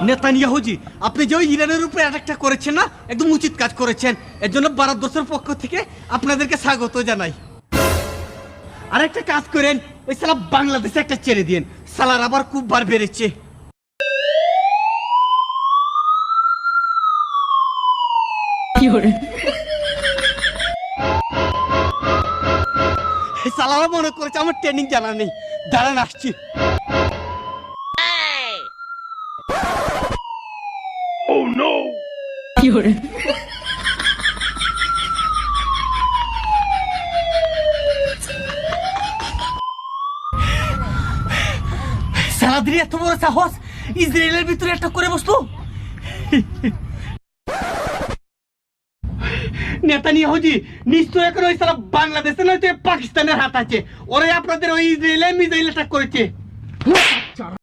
নেতানিয়াহুজি, আপনি যে ওই ইরানের উপরে অ্যাটাকটা করেছেন না, একদম উচিত কাজ করেছেন। এর জন্য ভারতবর্ষের পক্ষ থেকে আপনাদেরকে স্বাগত জানাই। আর একটা কাজ করেন, ওই সালা বাংলাদেশে একটা ছেড়ে দিন, সালার আবার খুব বার বেড়েছে। সালারা মনে করেছে আমার ট্রেনিং জানা নেই। দাঁড়ান, আসছি। সালাদিন এত বড় সাহস, ইসরায়েলের ভিতরে একটা করে বসলো। নেতানিয়াহুজি, নিশ্চয় এখন ওই সালা বাংলাদেশে নয়তো পাকিস্তানের হাত আছে। ওরাই আপনাদের ওই ইসরায়েলে মিসাইল অ্যাটাক করেছে।